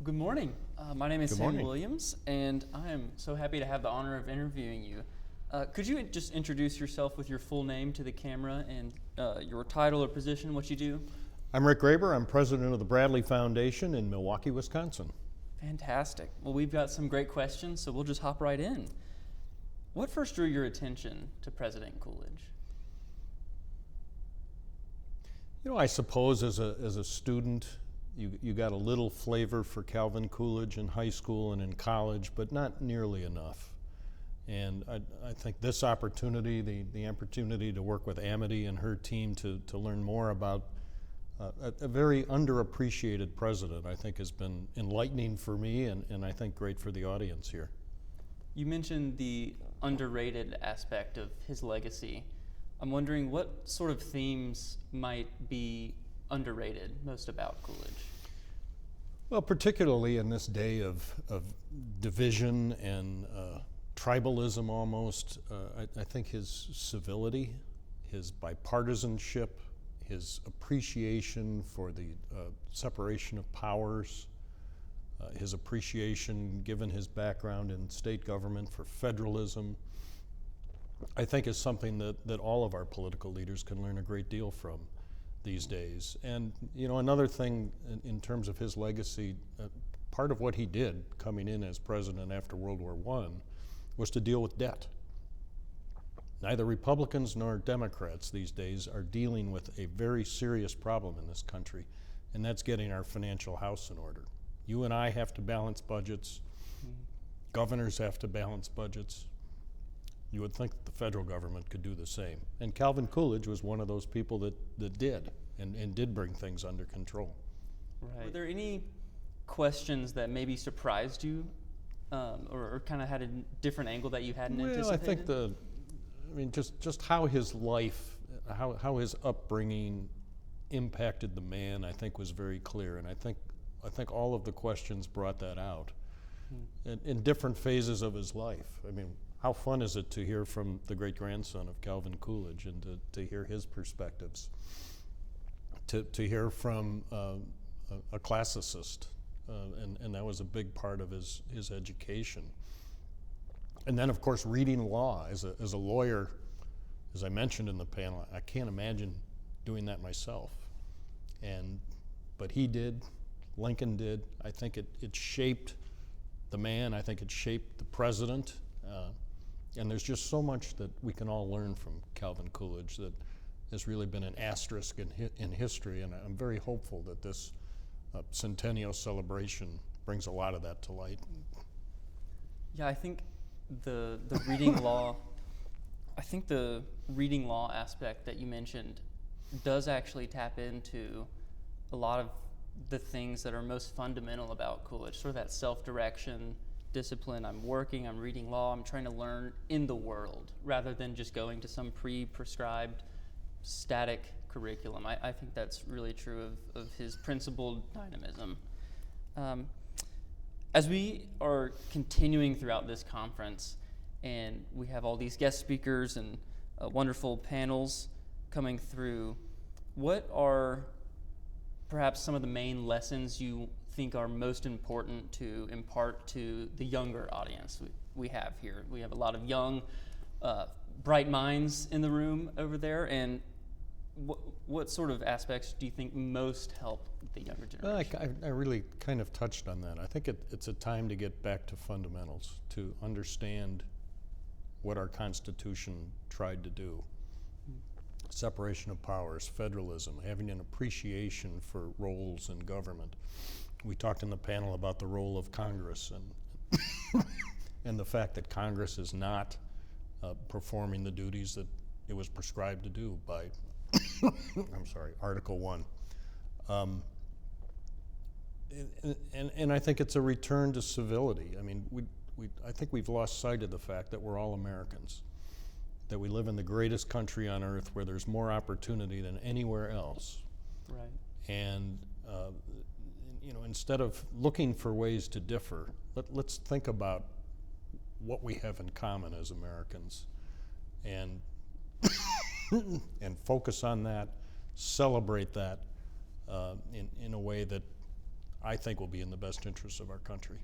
Good morning. My name is Good Sam morning. Williams, and I am so happy to have the honor of interviewing you. Could you just introduce yourself with your full name to the camera and your title or position, what you do? I'm Rick Graber. I'm president of the Bradley Foundation in Milwaukee, Wisconsin. Fantastic. Well, we've got some great questions, so we'll just hop right in. What first drew your attention to President Coolidge? You know, I suppose as a student, you got a little flavor for Calvin Coolidge in high school and in college, but not nearly enough. And I think this opportunity, the opportunity to work with Amity and her team to learn more about a very underappreciated president, I think has been enlightening for me and I think great for the audience here. You mentioned the underrated aspect of his legacy. I'm wondering what sort of themes might be underrated most about Coolidge? Well, particularly in this day of division and tribalism almost, I think his civility, his bipartisanship, his appreciation for the separation of powers, his appreciation, given his background in state government, for federalism, I think is something that all of our political leaders can learn a great deal from these days. And you know, another thing in terms of his legacy, part of what he did coming in as president after World War I was to deal with debt. Neither Republicans nor Democrats these days are dealing with a very serious problem in this country, and that's getting our financial house in order. You and I have to balance budgets. Governors have to balance budgets. You would think that the federal government could do the same. And Calvin Coolidge was one of those people that did, and did bring things under control. Right. Were there any questions that maybe surprised you, or kind of had a different angle that you hadn't anticipated? I think just how his life, how his upbringing impacted the man, I think was very clear. And I think all of the questions brought that out in different phases of his life. I mean, how fun is it to hear from the great-grandson of Calvin Coolidge and to hear his perspectives, to hear from a classicist, and that was a big part of his education. And then, of course, reading law. As a lawyer, as I mentioned in the panel, I can't imagine doing that myself. But he did, Lincoln did. I think it shaped the man. I think it shaped the president. And there's just so much that we can all learn from Calvin Coolidge that has really been an asterisk in history, and I'm very hopeful that this Centennial celebration brings a lot of that to light. Yeah, I think the reading law, the reading law aspect that you mentioned does actually tap into a lot of the things that are most fundamental about Coolidge, sort of that self-direction, discipline. I'm working, I'm reading law, I'm trying to learn in the world rather than just going to some pre-prescribed static curriculum. I think that's really true of his principled dynamism. As we are continuing throughout this conference, and we have all these guest speakers and wonderful panels coming through, what are perhaps some of the main lessons you think are most important to impart to the younger audience we have here? We have a lot of young, bright minds in the room over there, and what sort of aspects do you think most help the younger generation? I really kind of touched on that. I think it's a time to get back to fundamentals, to understand what our Constitution tried to do. Separation of powers, federalism, having an appreciation for roles in government. We talked in the panel about the role of Congress and the fact that Congress is not performing the duties that it was prescribed to do by Article 1. And I think it's a return to civility. I mean, I think we've lost sight of the fact that we're all Americans, that we live in the greatest country on earth where there's more opportunity than anywhere else. Right. And you know, instead of looking for ways to differ, let's think about what we have in common as Americans, and focus on that, celebrate that in a way that I think will be in the best interest of our country.